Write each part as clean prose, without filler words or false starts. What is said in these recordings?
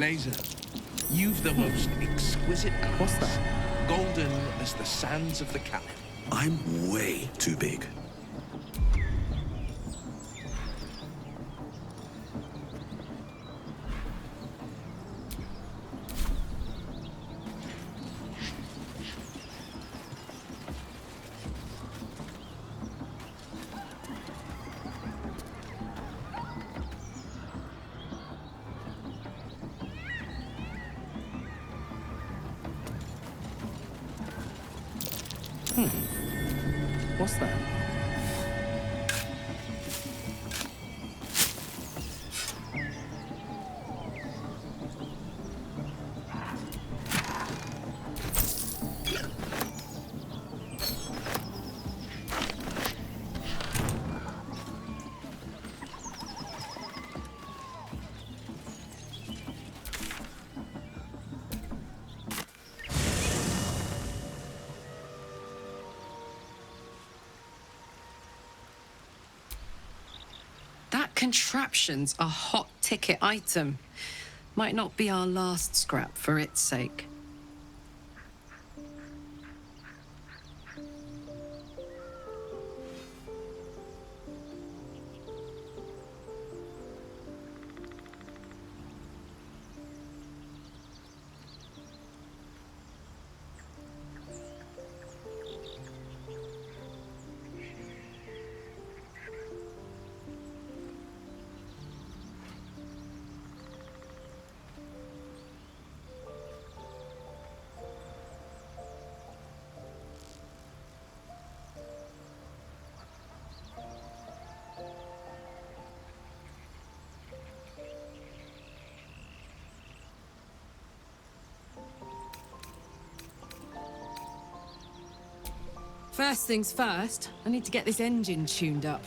Laser, you've the most exquisite eyes. What's that? Golden as the sands of the Calip. I'm way too big. What's that? That contraption's a hot ticket item. Might not be our last scrap for its sake. First things first, I need to get this engine tuned up.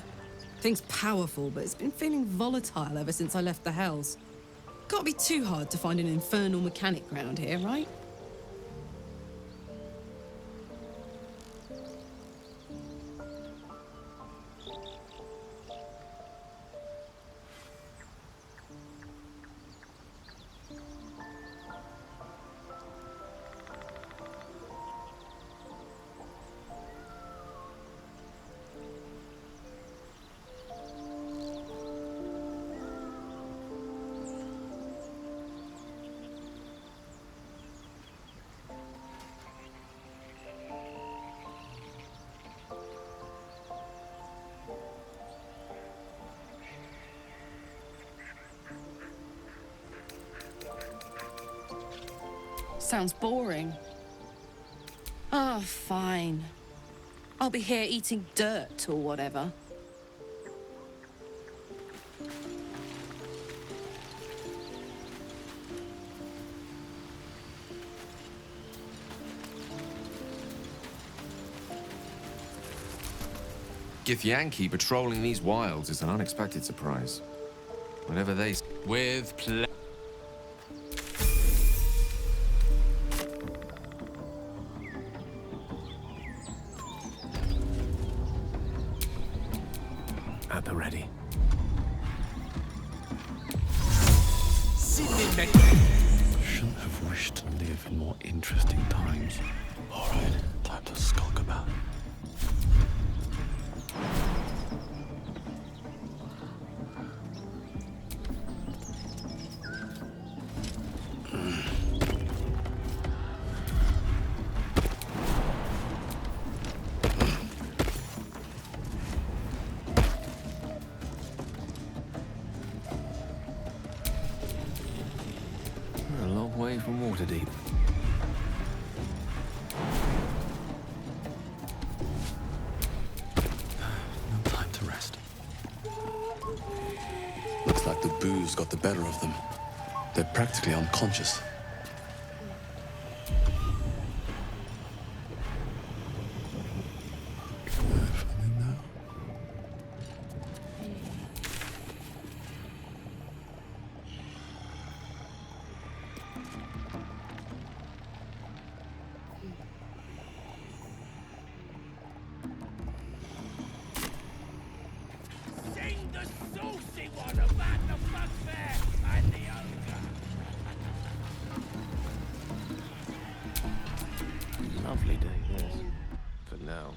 Thing's powerful, but it's been feeling volatile ever since I left the Hells. Can't be too hard to find an infernal mechanic round here, right? Sounds boring. Oh, fine. I'll be here eating dirt or whatever. Githyanki patrolling these wilds is an unexpected surprise. Whenever they... With pleasure. At the ready. Shouldn't have wished to live in more interesting times. All right, time to skulk about. A long way from Waterdeep. No time to rest. Looks like the booze got the better of them. They're practically unconscious. Sing the saucy one about the bugbear and the ogre. For now.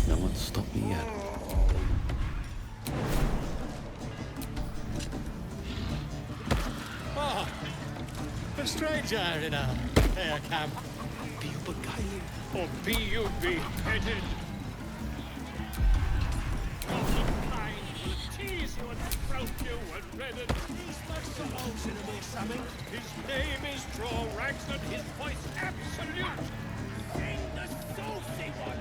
No one's stopped me yet. Oh, a stranger in a fair camp. Be you beguiled, or be you beheaded? Kind will tease you and throat you and redden. He's much the most in a more summing. His name is Draw Ragnar, his voice absolute. Sing the saucy one,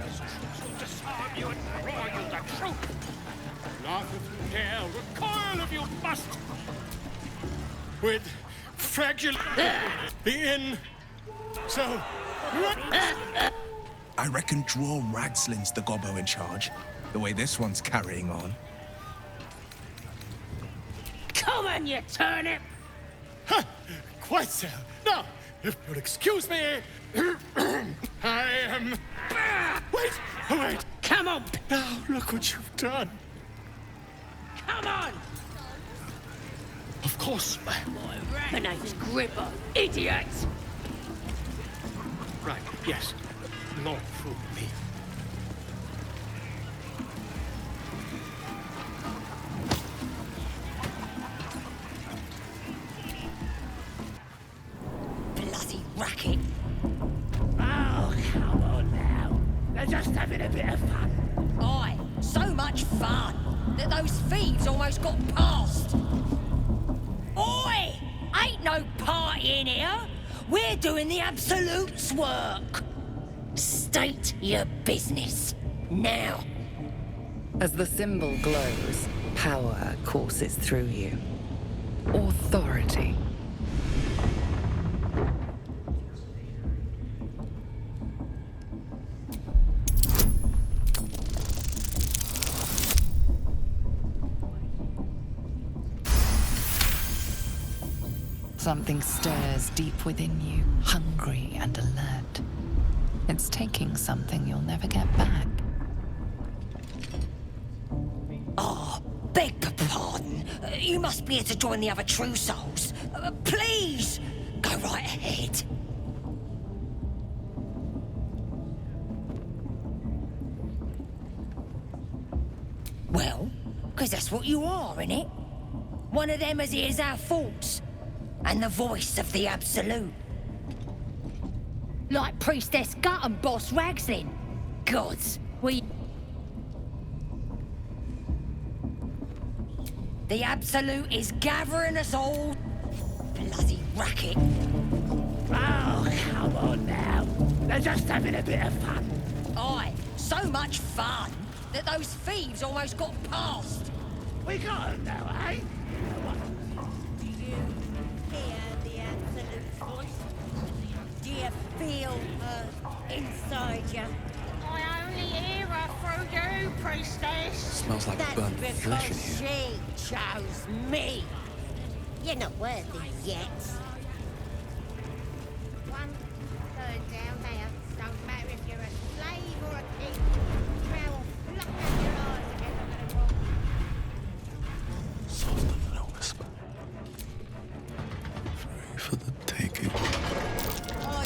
will disarm you and draw you the truth. Laugh if you dare, recoil if you must. With fragile the inn. So I reckon Draw Ragslin's the gobbo in charge, the way this one's carrying on. Come on, you turnip! ha, quite so. Now, if you'll excuse me, I am. Wait! Come on! Now look what you've done. Come on! Of course. My name's Gripper, idiot! Right, yes. Lord fool me. Bloody racket! Oh, come on now. They're just having a bit of fun. Aye, so much fun that those thieves almost got past. Oi! Ain't no party in here. We're doing the Absolute's work. State your business. Now. As the symbol glows, power courses through you. Authority. Something stirs deep within you, hungry and alert. It's taking something you'll never get back. Beg pardon. You must be here to join the other true souls. Please, go right ahead. Well, because that's what you are, innit? One of them as hears our thoughts. And the voice of the Absolute. Like Priestess Gut and Boss Ragslin. Gods, we... The Absolute is gathering us all. Bloody racket. Oh, come on now. They're just having a bit of fun. Aye, so much fun that those thieves almost got past. We got them now, eh? Do you hear the Absolute's voice? Do you feel her inside you? I only hear her through you, Priestess. Smells like That's burnt flesh in because here. she chose me. You're not worthy yet. One third down there. Don't matter if you're a slave or a king. Drow will pluck out your eyes if you're not gonna walk. Softer than a whisper. Free for the taking. Oh,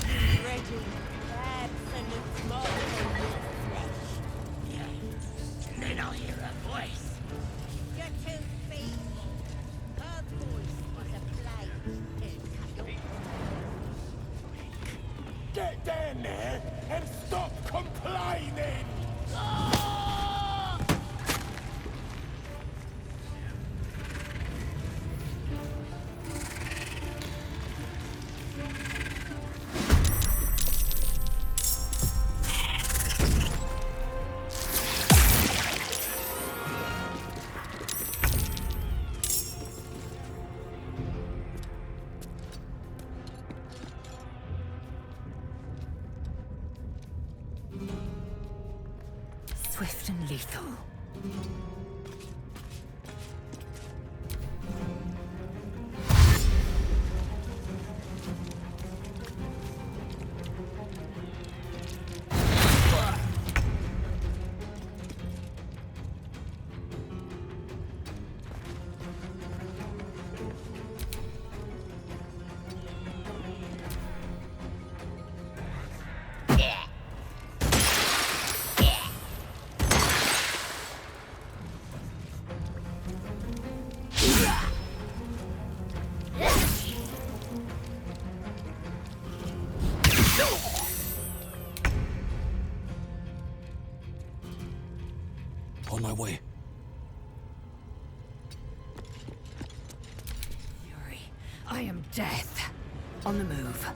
Get down there and stop complaining! Swift and lethal. On my way. Fury, I am death. On the move.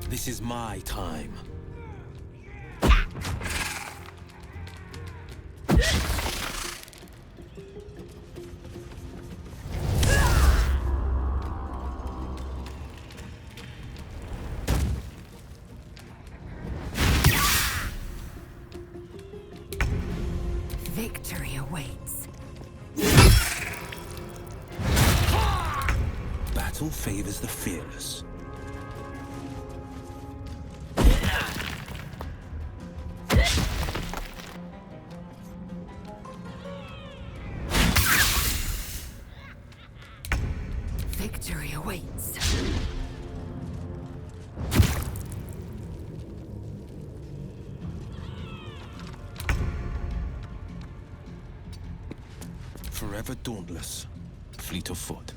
This is my time. Victory awaits. Battle favors the fearless. Victory awaits. Forever dauntless, fleet of foot.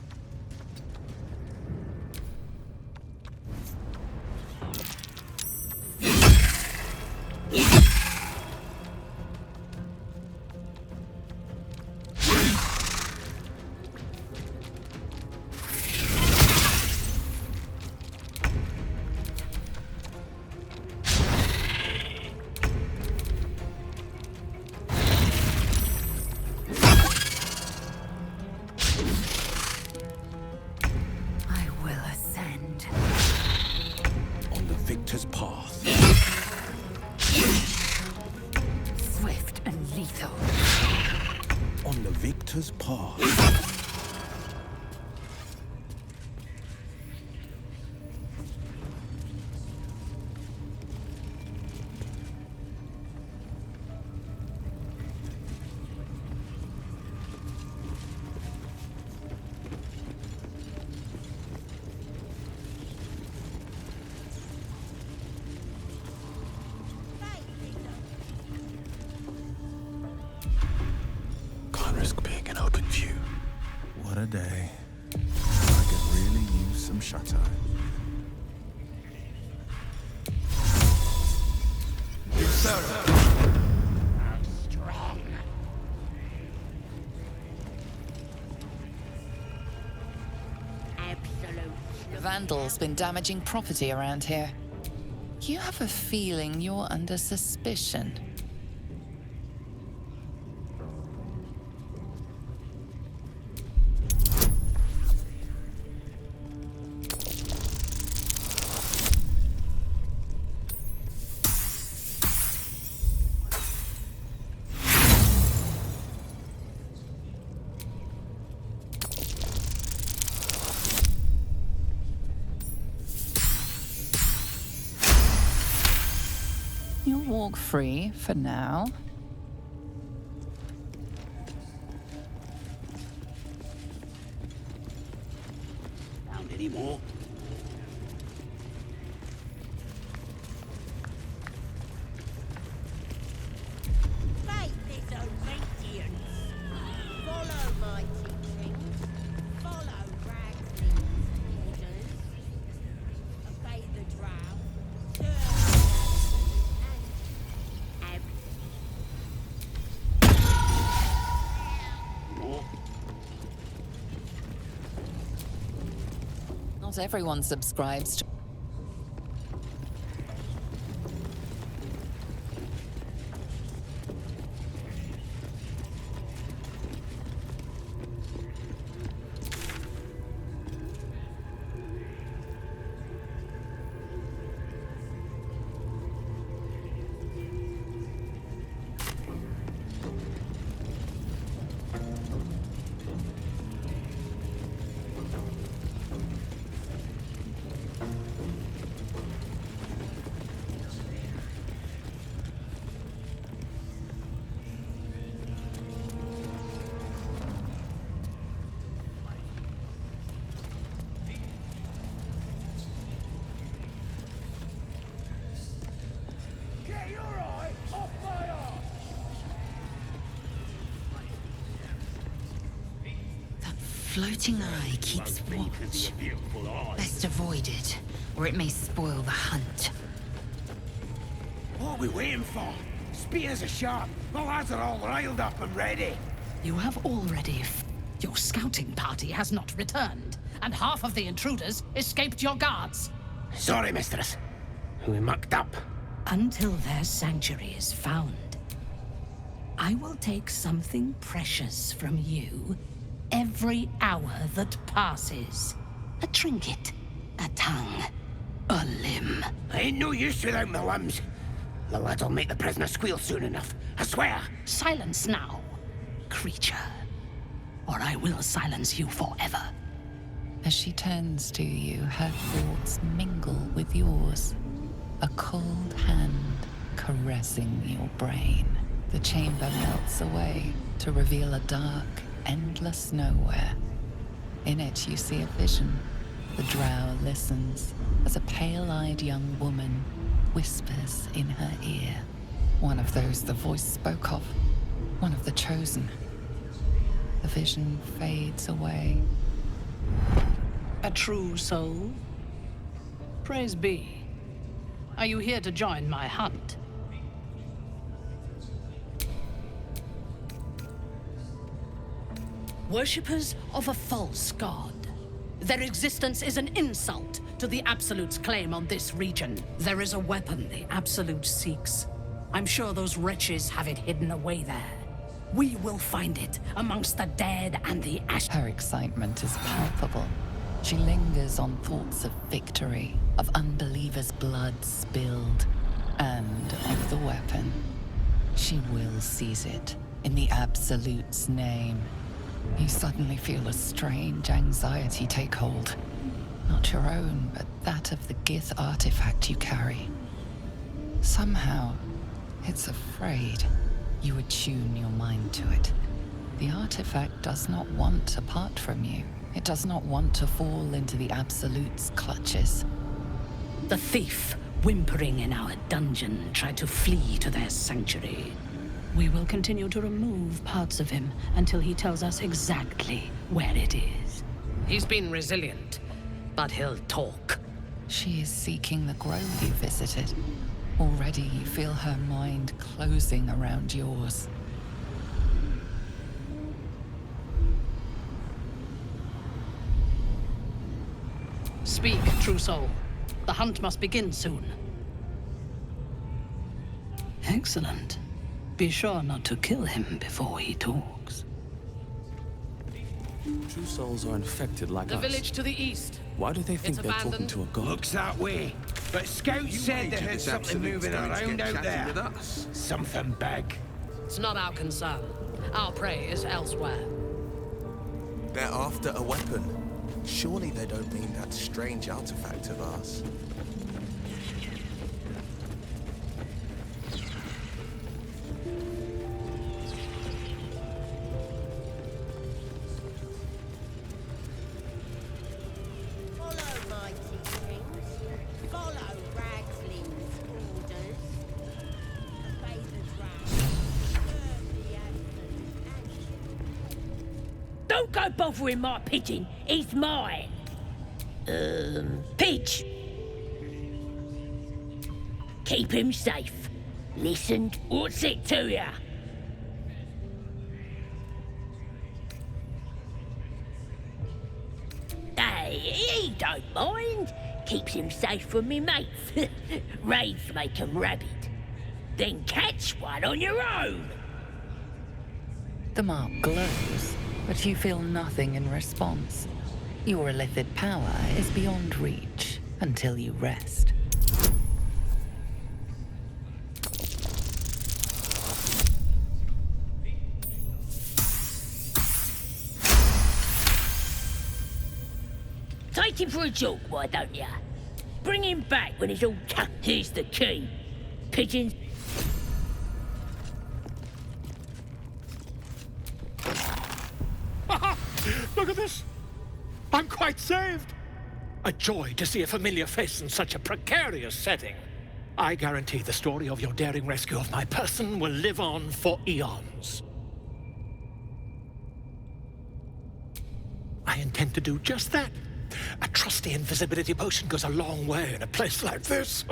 I will ascend. On the victor's path. Swift and lethal. On the victor's path. Can't risk being in open view. What a day. I could really use some shut-eye. Vandals been damaging property around here. You have a feeling you're under suspicion. You'll walk free for now. Found any more? Not everyone subscribes to. Get your eye off my arse! That floating eye keeps watch. Beautiful eyes. Best avoid it, or it may spoil the hunt. What are we waiting for? Spears are sharp. The lads are all riled up and ready. You have already. Your scouting party has not returned, and half of the intruders escaped your guards. Sorry, mistress. We mucked up. Until their sanctuary is found, I will take something precious from you every hour that passes. A trinket, a tongue, a limb. I ain't no use without my limbs. The lads will make the prisoner squeal soon enough. I swear. Silence now, creature, or I will silence you forever. As she turns to you, her thoughts mingle with yours. A cold hand caressing your brain. The chamber melts away to reveal a dark, endless nowhere. In it, you see a vision. The drow listens as a pale-eyed young woman whispers in her ear. One of those the voice spoke of. One of the chosen. The vision fades away. A true soul? Praise be. Are you here to join my hunt? Worshippers of a false god. Their existence is an insult to the Absolute's claim on this region. There is a weapon the Absolute seeks. I'm sure those wretches have it hidden away there. We will find it amongst the dead and the ash. Her excitement is palpable. She lingers on thoughts of victory, of unbelievers' blood spilled, and of the weapon. She will seize it, in the Absolute's name. You suddenly feel a strange anxiety take hold. Not your own, but that of the Gith artifact you carry. Somehow, it's afraid. You attune your mind to it. The artifact does not want to part from you. It does not want to fall into the Absolute's clutches. The thief, whimpering in our dungeon, tried to flee to their sanctuary. We will continue to remove parts of him until he tells us exactly where it is. He's been resilient, but he'll talk. She is seeking the grove you visited. Already you feel her mind closing around yours. Speak, true soul. The hunt must begin soon. Excellent. Be sure not to kill him before he talks. True souls are infected like The us. village to the east. Why do they think It's they're talking abandoned. to a god? Looks that way. But scouts said they heard something moving around out there. Something big. It's not our concern. Our prey is elsewhere. They're after a weapon. Surely they don't mean that strange artifact of ours. Follow my teachings. Follow Ragsling's orders. Obey the drow. Serve the absolute. Don't go bothering my pigeon. He's mine. Pidge. Keep him safe. Listened. What's it to ya? Hey, don't mind. Keeps him safe from me mates. Raids make 'em rabid. Then catch one on your own. The mark glows, but you feel nothing in response. Your illithid power is beyond reach until you rest. Take him for a jaunt, why don't ya? Bring him back when he's all tucked. Here's the key. Pigeons. Look at this! I'm quite saved! A joy to see a familiar face in such a precarious setting. I guarantee the story of your daring rescue of my person will live on for eons. I intend to do just that. A trusty invisibility potion goes a long way in a place like this.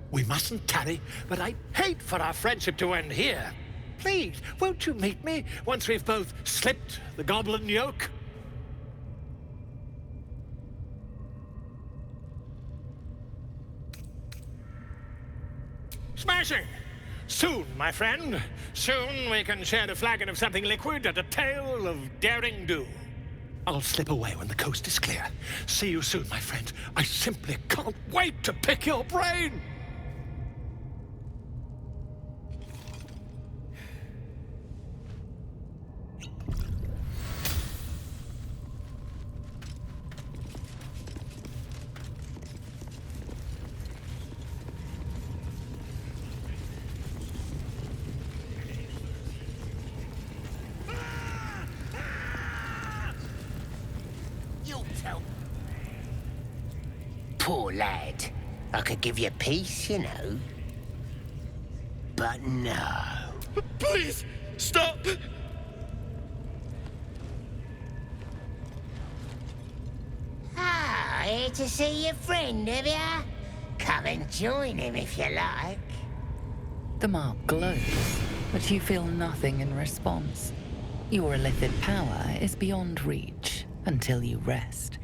We mustn't tarry, but I hate for our friendship to end here. Please, won't you meet me once we've both slipped the goblin yoke? Smashing! Soon, my friend. Soon we can share a flagon of something liquid and a tale of daring do. I'll slip away when the coast is clear. See you soon, my friend. I simply can't wait to pick your brain! Poor lad. I could give you peace, you know. But no. Please, stop! Ah, here to see your friend, have ya? Come and join him if you like. The mark glows, but you feel nothing in response. Your illithid power is beyond reach until you rest.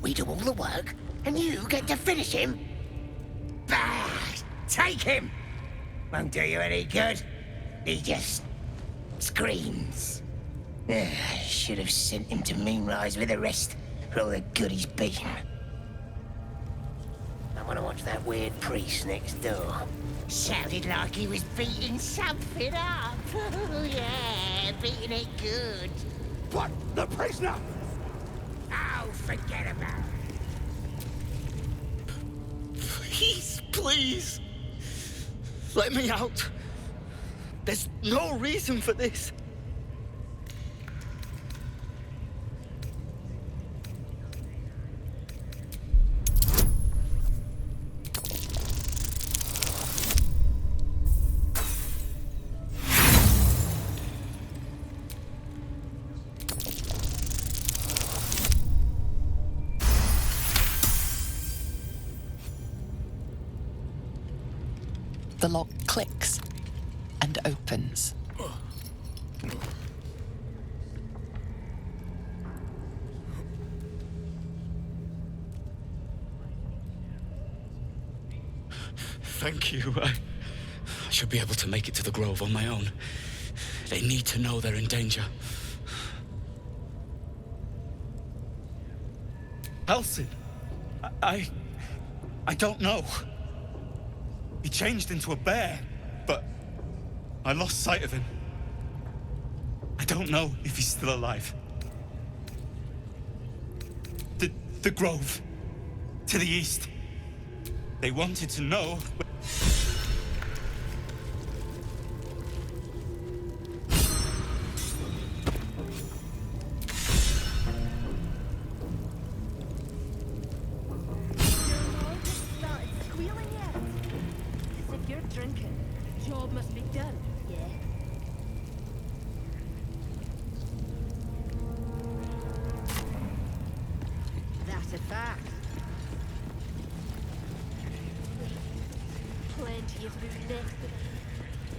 We do all the work, and you get to finish him? Bah! Take him! Won't do you any good. He just screams. Should have sent him to Moonrise with the rest for all the good he's beaten. I want to watch that weird priest next door. Sounded like he was beating something up. Oh, yeah, beating it good. What? The prisoner? Oh, forget about it. Please. Let me out. There's no reason for this. The lock clicks and opens. Thank you. I should be able to make it to the Grove on my own. They need to know they're in danger. Halsin, I don't know. He changed into a bear, but I lost sight of him. I don't know if he's still alive. The Grove, to the east. They wanted to know.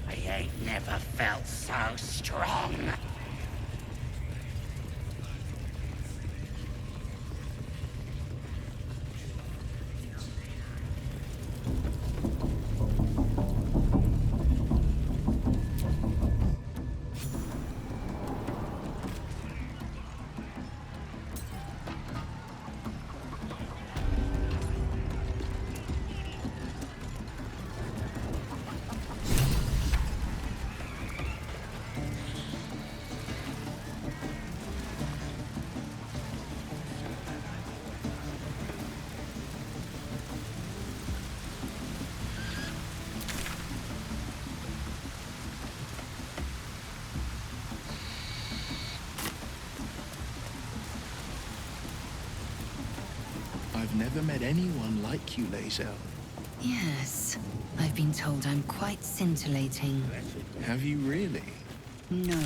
I ain't never felt so strong. I've never met anyone like you, Lae'zel. Yes, I've been told I'm quite scintillating. Have you really? No.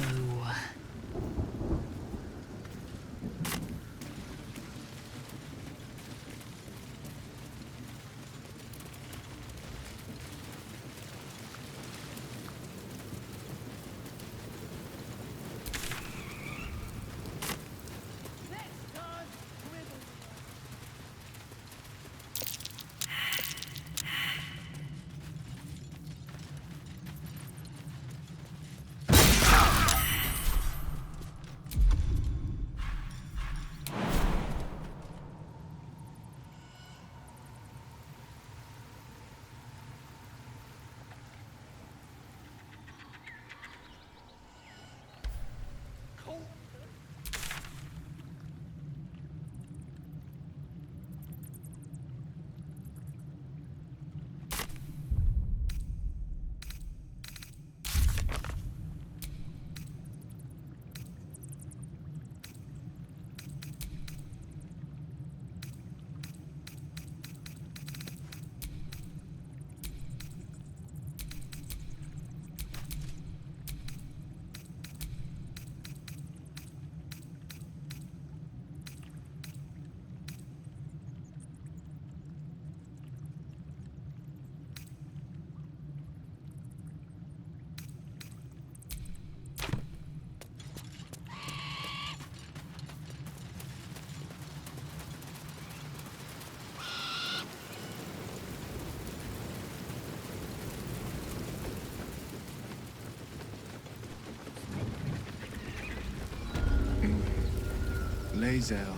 Lae'zel,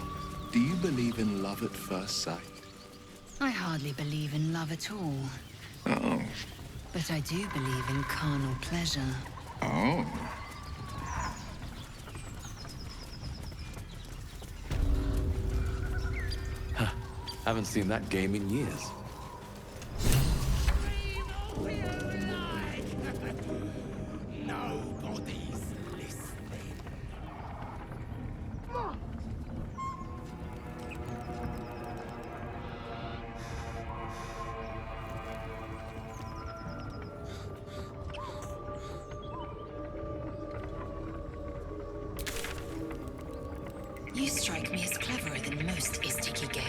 do you believe in love at first sight? I hardly believe in love at all. Oh. But I do believe in carnal pleasure. Oh. Haven't seen that game in years. Nobody's listening. You strike me as cleverer than most, Istiki Gale.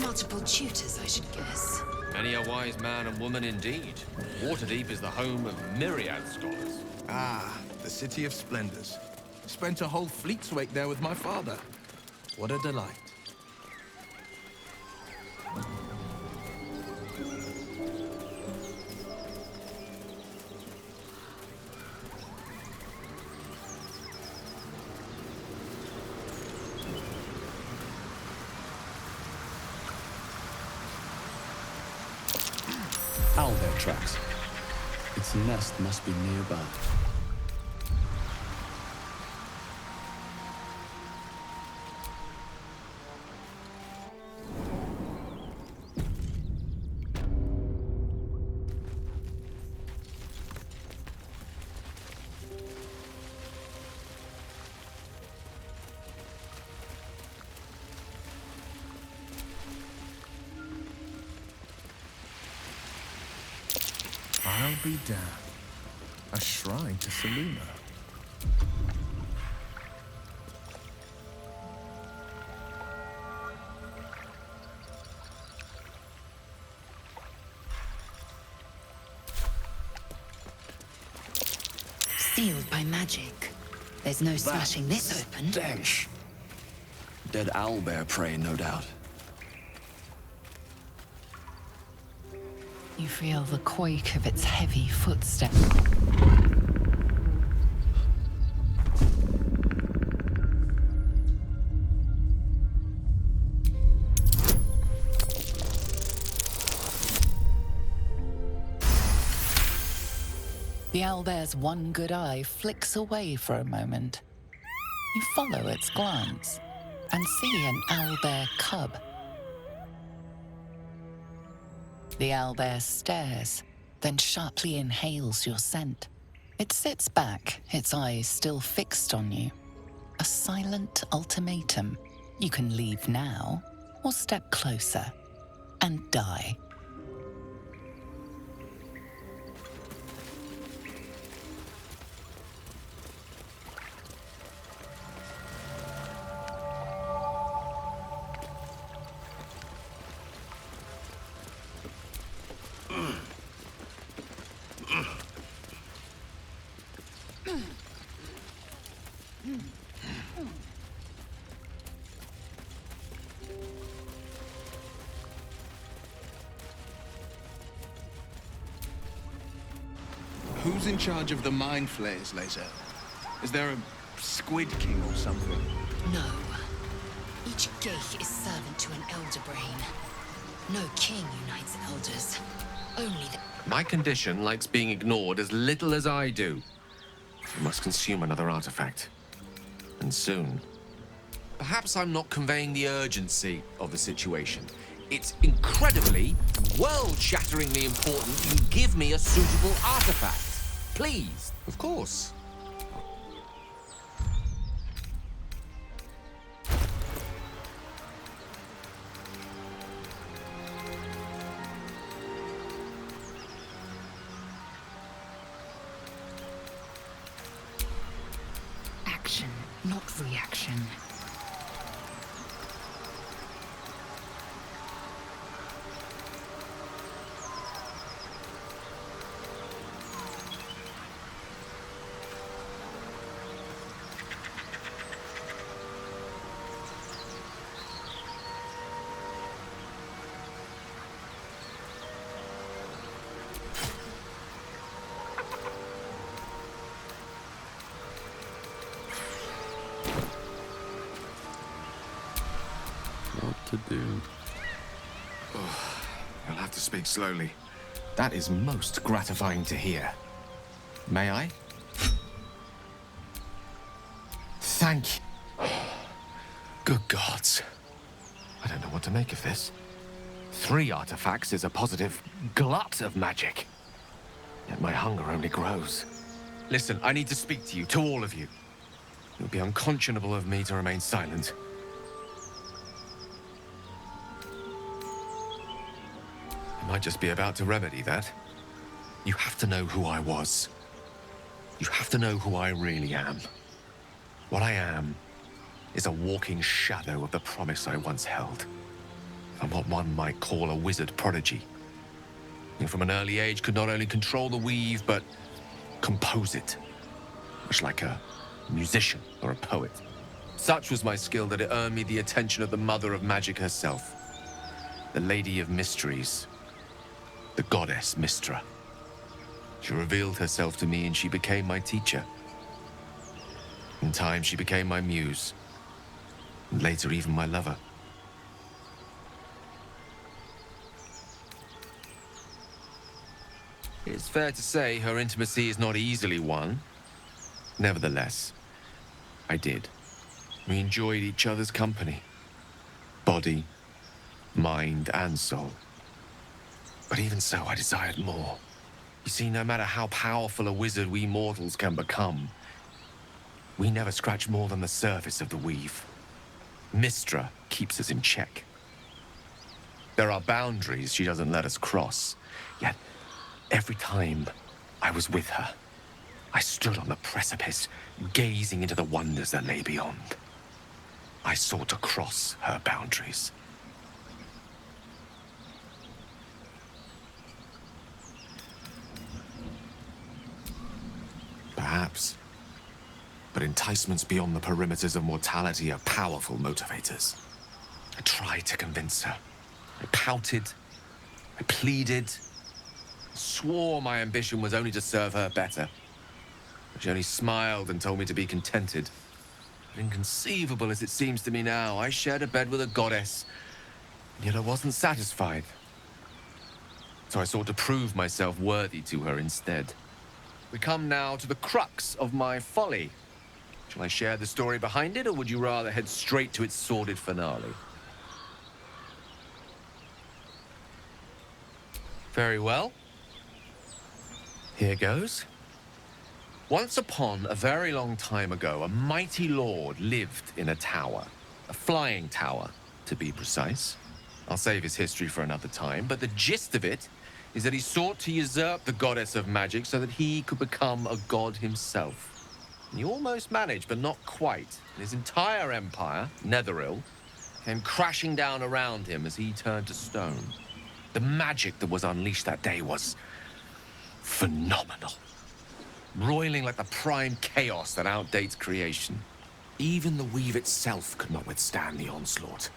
Multiple tutors, I should guess. Many a wise man and woman indeed. Waterdeep is the home of myriad scholars. Ah, the City of Splendors. Spent a whole fleet's wake there with my father. What a delight. Owlbear tracks. Its nest must be nearby. I'll be damned. A shrine to Seluna. Sealed by magic. There's no smashing this open. Stench. Dead owlbear prey, no doubt. You feel the quake of its heavy footsteps. The owlbear's one good eye flicks away for a moment. You follow its glance and see an owlbear cub. The owlbear stares, then sharply inhales your scent. It sits back, its eyes still fixed on you. A silent ultimatum. You can leave now, or step closer and die. Who's in charge of the mind flayers, Laser? Is there a Squid King or something? No. Each gate is servant to an elder brain. No king unites elders. Only the... My condition likes being ignored as little as I do. I must consume another artifact. And soon. Perhaps I'm not conveying the urgency of the situation. It's incredibly, world-shatteringly important you give me a suitable artifact. Please. Of course. Action, not reaction. To do. You'll have to speak slowly. That is most gratifying to hear. May I? Thank you. Good gods. I don't know what to make of this. 3 artifacts is a positive glut of magic. Yet my hunger only grows. Listen, I need to speak to you, to all of you. It would be unconscionable of me to remain silent. I might just be about to remedy that. You have to know who I was. You have to know who I really am. What I am is a walking shadow of the promise I once held. I'm what one might call a wizard prodigy. And from an early age could not only control the weave, but compose it. Much like a musician or a poet. Such was my skill that it earned me the attention of the mother of magic herself. The Lady of Mysteries. The goddess Mystra. She revealed herself to me and she became my teacher. In time, she became my muse. And later, even my lover. It's fair to say her intimacy is not easily won. Nevertheless, I did. We enjoyed each other's company. Body, mind, and soul. But even so, I desired more. You see, no matter how powerful a wizard we mortals can become, we never scratch more than the surface of the weave. Mystra keeps us in check. There are boundaries she doesn't let us cross. Yet, every time I was with her, I stood on the precipice, gazing into the wonders that lay beyond. I sought to cross her boundaries. Perhaps. But enticements beyond the perimeters of mortality are powerful motivators. I tried to convince her. I pouted. I pleaded. Swore my ambition was only to serve her better. But she only smiled and told me to be contented. But inconceivable as it seems to me now, I shared a bed with a goddess, and yet I wasn't satisfied. So I sought to prove myself worthy to her instead. We come now to the crux of my folly. Shall I share the story behind it, or would you rather head straight to its sordid finale? Very well. Here goes. Once upon a very long time ago, a mighty lord lived in a tower. A flying tower, to be precise. I'll save his history for another time, but the gist of it is that he sought to usurp the goddess of magic so that he could become a god himself. And he almost managed, but not quite. And his entire empire, Netheril, came crashing down around him as he turned to stone. The magic that was unleashed that day was phenomenal. Roiling like the prime chaos that outdates creation. Even the weave itself could not withstand the onslaught.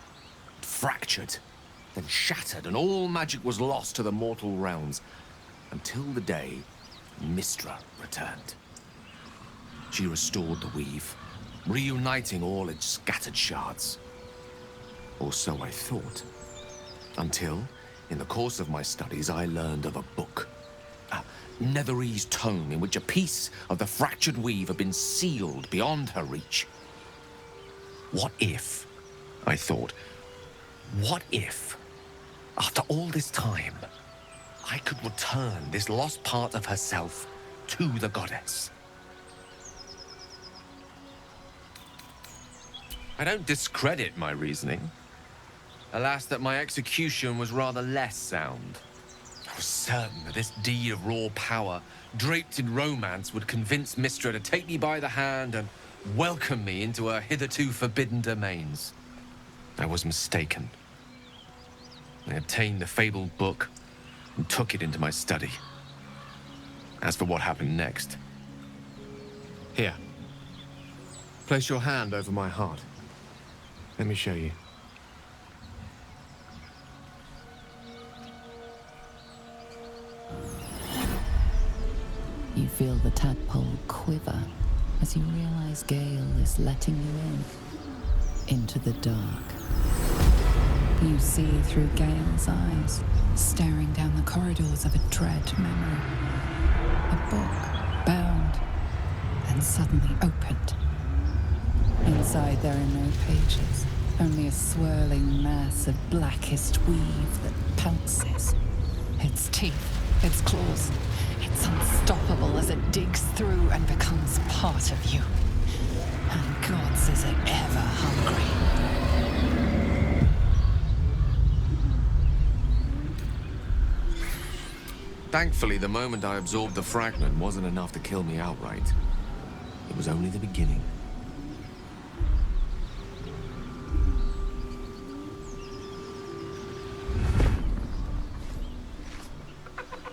It fractured, then shattered, and all magic was lost to the mortal realms, until the day Mystra returned. She restored the weave, reuniting all its scattered shards. Or so I thought. Until, in the course of my studies, I learned of a book. A Netherese tome in which a piece of the fractured weave had been sealed beyond her reach. What if, I thought, what if, after all this time, I could return this lost part of herself to the goddess? I don't discredit my reasoning. Alas, that my execution was rather less sound. I was certain that this deed of raw power, draped in romance, would convince Mystra to take me by the hand and welcome me into her hitherto forbidden domains. I was mistaken. I obtained the fabled book and took it into my study. As for what happened next... Here. Place your hand over my heart. Let me show you. You feel the tadpole quiver as you realize Gale is letting you into the dark. You see through Gale's eyes, staring down the corridors of a dread memory. A book bound and suddenly opened. Inside there are no pages, only a swirling mass of blackest weave that pounces. Its teeth, its claws, it's unstoppable as it digs through and becomes part of you. And God's is it ever hungry. Thankfully, the moment I absorbed the fragment wasn't enough to kill me outright. It was only the beginning.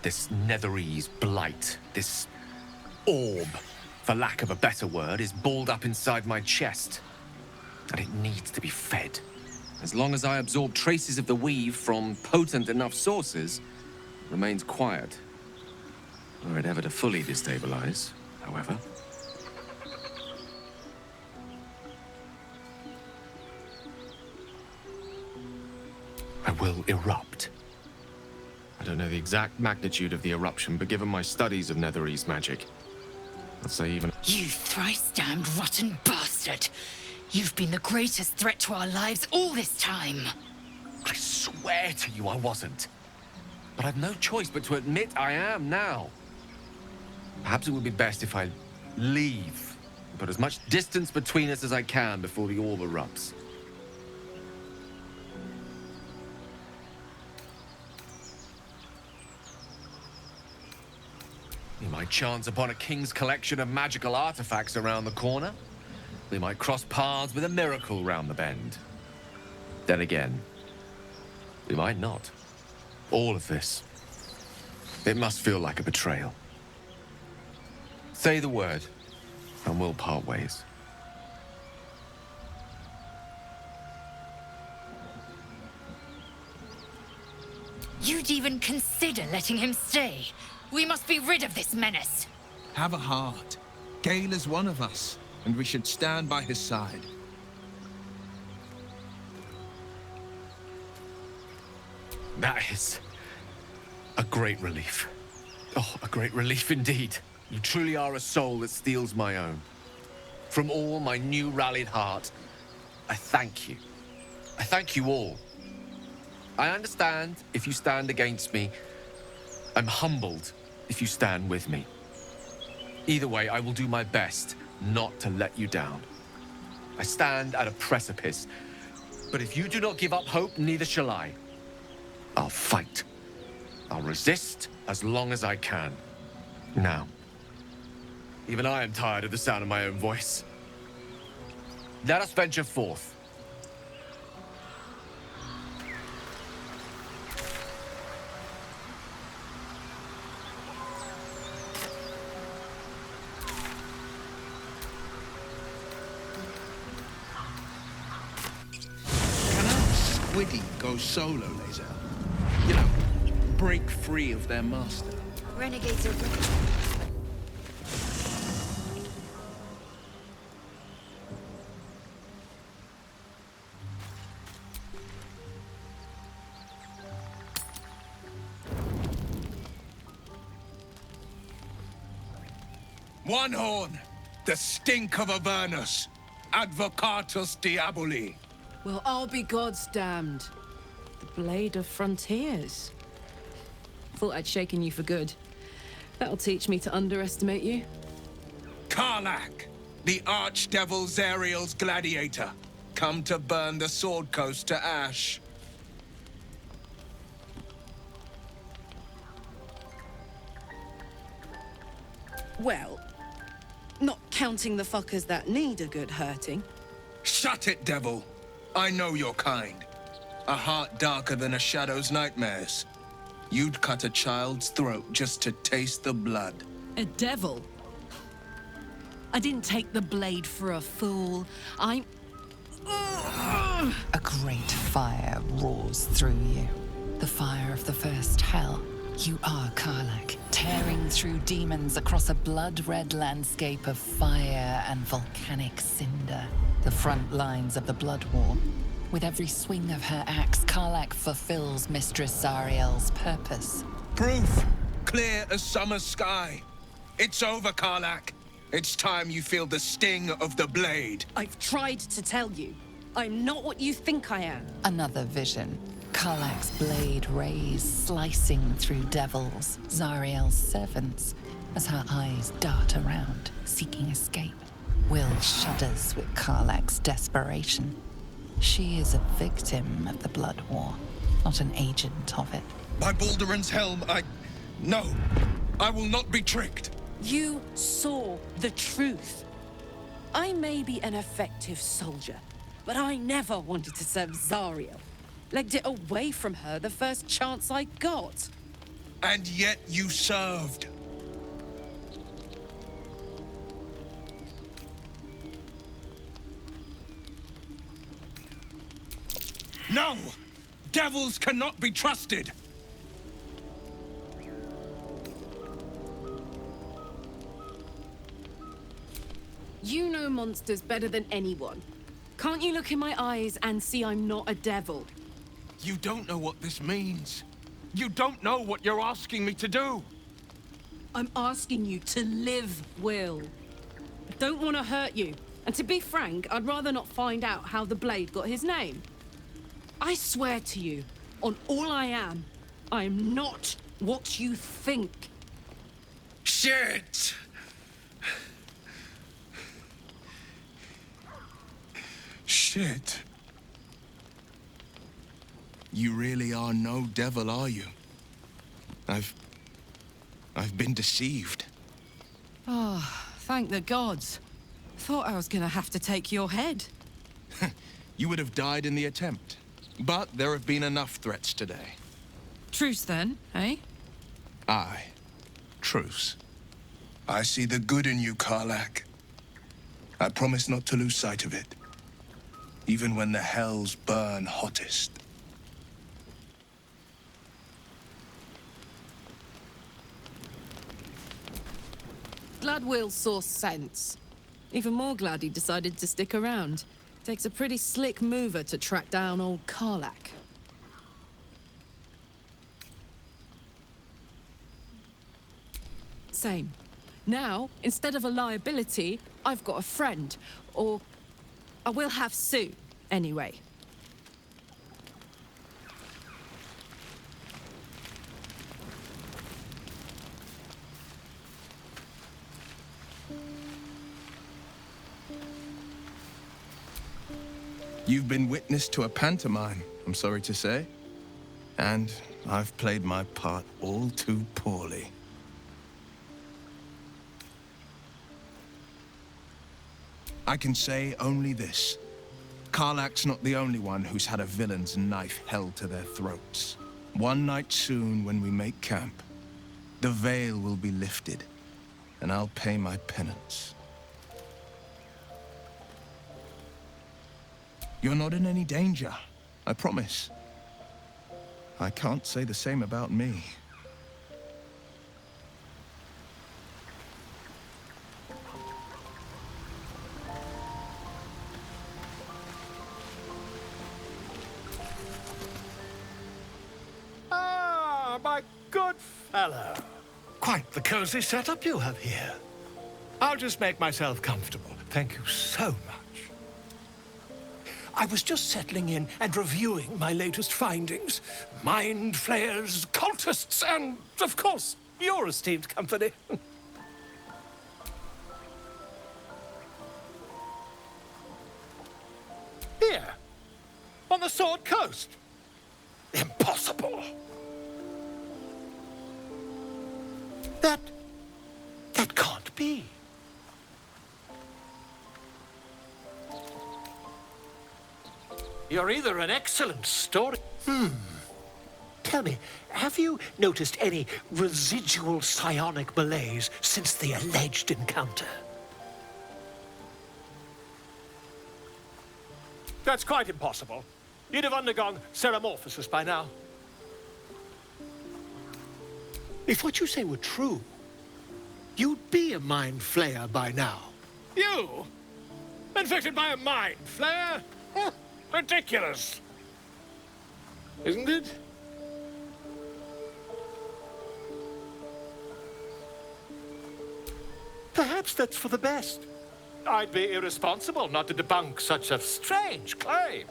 This Netherese blight, this orb, for lack of a better word, is balled up inside my chest. And it needs to be fed. As long as I absorb traces of the weave from potent enough sources, it remains quiet. Were it ever to fully destabilize, however. I will erupt. I don't know the exact magnitude of the eruption, but given my studies of Netherese magic, I'd say even... You thrice-damned rotten bastard! You've been the greatest threat to our lives all this time! I swear to you I wasn't. But I've no choice but to admit I am now. Perhaps it would be best if I leave and put as much distance between us as I can before the orb erupts. We might chance upon a king's collection of magical artifacts around the corner. We might cross paths with a miracle round the bend. Then again, we might not. All of this, it must feel like a betrayal. Say the word, and we'll part ways. You'd even consider letting him stay. We must be rid of this menace. Have a heart. Gale is one of us, and we should stand by his side. That is a great relief. Oh, a great relief indeed. You truly are a soul that steals my own. From all my new rallied heart, I thank you. I thank you all. I understand if you stand against me. I'm humbled if you stand with me. Either way, I will do my best not to let you down. I stand at a precipice, but if you do not give up hope, neither shall I. I'll fight. I'll resist as long as I can. Now, even I am tired of the sound of my own voice. Let us venture forth. Squiddy go solo, Laser. You know, break free of their master. Renegades are ready. One horn, the stink of Avernus, Advocatus Diaboli. Well, I'll be God's damned. The Blade of Frontiers. Thought I'd shaken you for good. That'll teach me to underestimate you. Karlach, the Archdevil Zariel's gladiator, come to burn the Sword Coast to ash. Well, not counting the fuckers that need a good hurting. Shut it, devil. I know your kind. A heart darker than a shadow's nightmares. You'd cut a child's throat just to taste the blood. A devil? I didn't take the blade for a fool. I'm... A great fire roars through you. The fire of the first hell. You are Karlach, tearing through demons across a blood-red landscape of fire and volcanic cinder. The front lines of the Blood War. With every swing of her axe, Karlach fulfills Mistress Zariel's purpose. Proof! Clear as summer sky. It's over, Karlach. It's time you feel the sting of the blade. I've tried to tell you. I'm not what you think I am. Another vision. Karlach's blade rays slicing through devils, Zariel's servants, as her eyes dart around, seeking escape. Will shudders with Karlach's desperation. She is a victim of the Blood War, not an agent of it. By Balduran's helm, No, I will not be tricked. You saw the truth. I may be an effective soldier, but I never wanted to serve Zariel. Legged it away from her the first chance I got. And yet you served. No! Devils cannot be trusted! You know monsters better than anyone. Can't you look in my eyes and see I'm not a devil? You don't know what this means. You don't know what you're asking me to do. I'm asking you to live, Will. I don't want to hurt you. And to be frank, I'd rather not find out how the Blade got his name. I swear to you, on all I am not what you think. Shit! Shit. You really are no devil, are you? I've been deceived. Oh, thank the gods. Thought I was gonna have to take your head. You would have died in the attempt. But there have been enough threats today. Truce then, eh? Aye. Truce. I see the good in you, Karlach. I promise not to lose sight of it, even when the hells burn hottest. Glad Will saw sense. Even more glad he decided to stick around. Takes a pretty slick mover to track down old Karlach. Same. Now, instead of a liability, I've got a friend. Or I will have soon, anyway. You've been witness to a pantomime, I'm sorry to say. And I've played my part all too poorly. I can say only this. Karlach's not the only one who's had a villain's knife held to their throats. One night soon, when we make camp, the veil will be lifted, and I'll pay my penance. You're not in any danger, I promise. I can't say the same about me. Ah, my good fellow. Quite the cozy setup you have here. I'll just make myself comfortable. Thank you so much. I was just settling in and reviewing my latest findings. Mind flayers, cultists, and, of course, your esteemed company. Here, on the Sword Coast. Impossible. That can't be. You're either an excellent story... Tell me, have you noticed any residual psionic malaise since the alleged encounter? That's quite impossible. You'd have undergone ceramorphosis by now. If what you say were true, you'd be a mind flayer by now. You? Infected by a mind flayer? Ridiculous. Isn't it? Perhaps that's for the best. I'd be irresponsible not to debunk such a strange claim.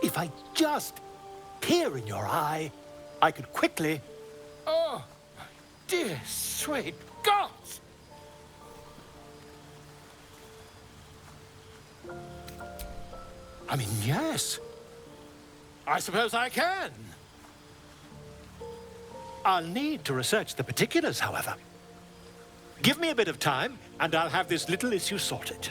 If I just peer in your eye, I could quickly... Oh, my dear, sweet gods! I mean, yes. I suppose I can. I'll need to research the particulars, however. Give me a bit of time, and I'll have this little issue sorted.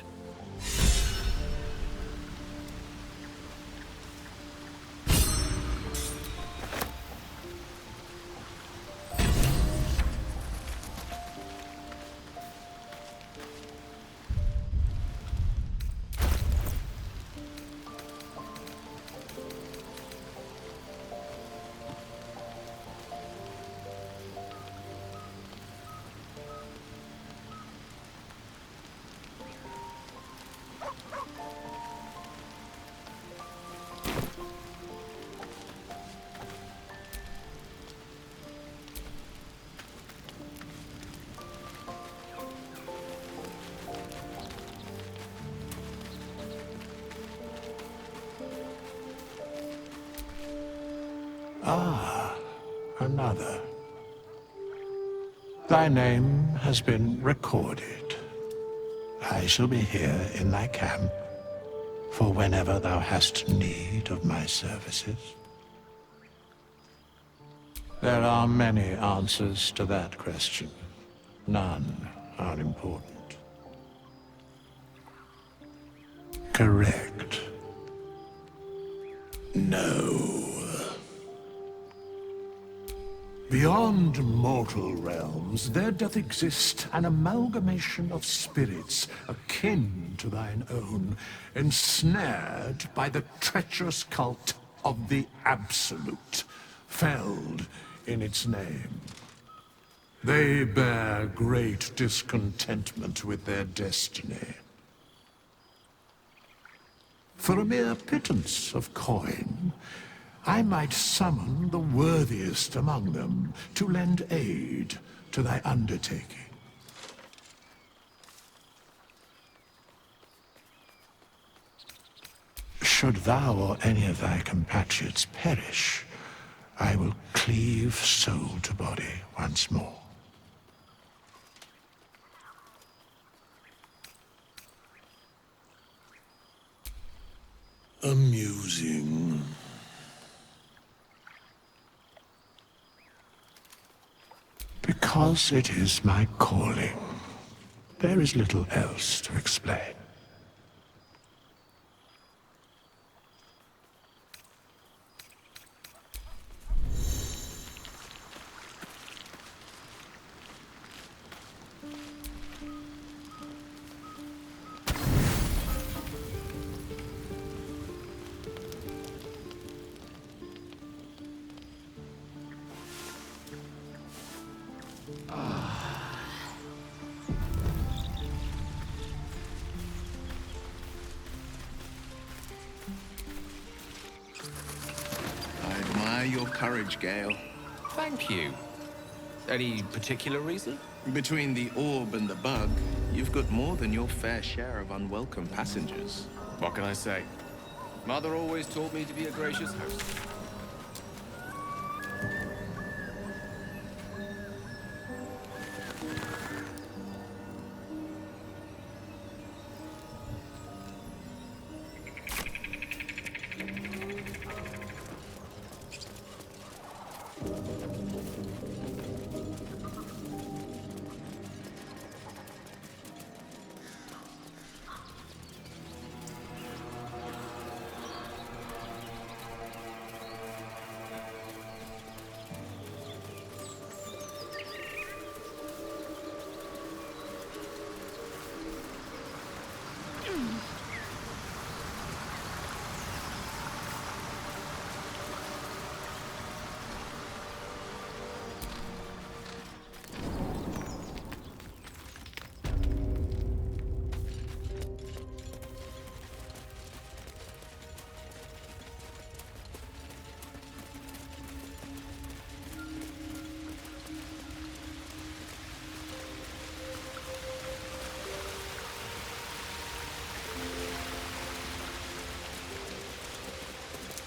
Ah, another. Thy name has been recorded. I shall be here in thy camp for whenever thou hast need of my services. There are many answers to that question. None are important. correct? No. Beyond mortal realms, there doth exist an amalgamation of spirits akin to thine own, ensnared by the treacherous cult of the Absolute, felled in its name. They bear great discontentment with their destiny. For a mere pittance of coin, I might summon the worthiest among them to lend aid to thy undertaking. Should thou or any of thy compatriots perish, I will cleave soul to body once more. Amusing. Because it is my calling. There is little else to explain. I admire your courage, Gale. Thank you. Any particular reason? Between the orb and the bug, you've got more than your fair share of unwelcome passengers. What can I say? Mother always taught me to be a gracious host.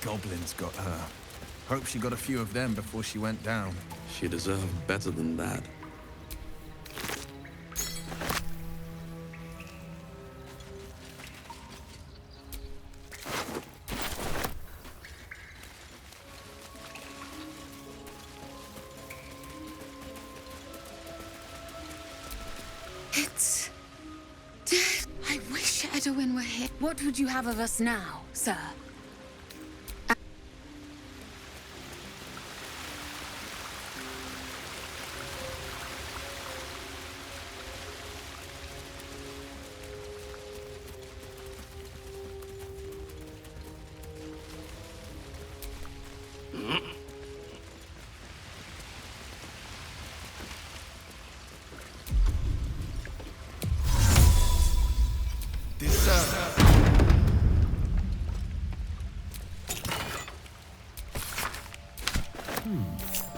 Goblins got her. Hope she got a few of them before she went down. She deserved better than that. It's dead. I wish Edwin were here. What would you have of us now, sir?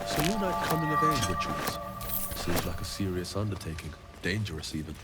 So you're not coming of age rituals. Seems like a serious undertaking. Dangerous even.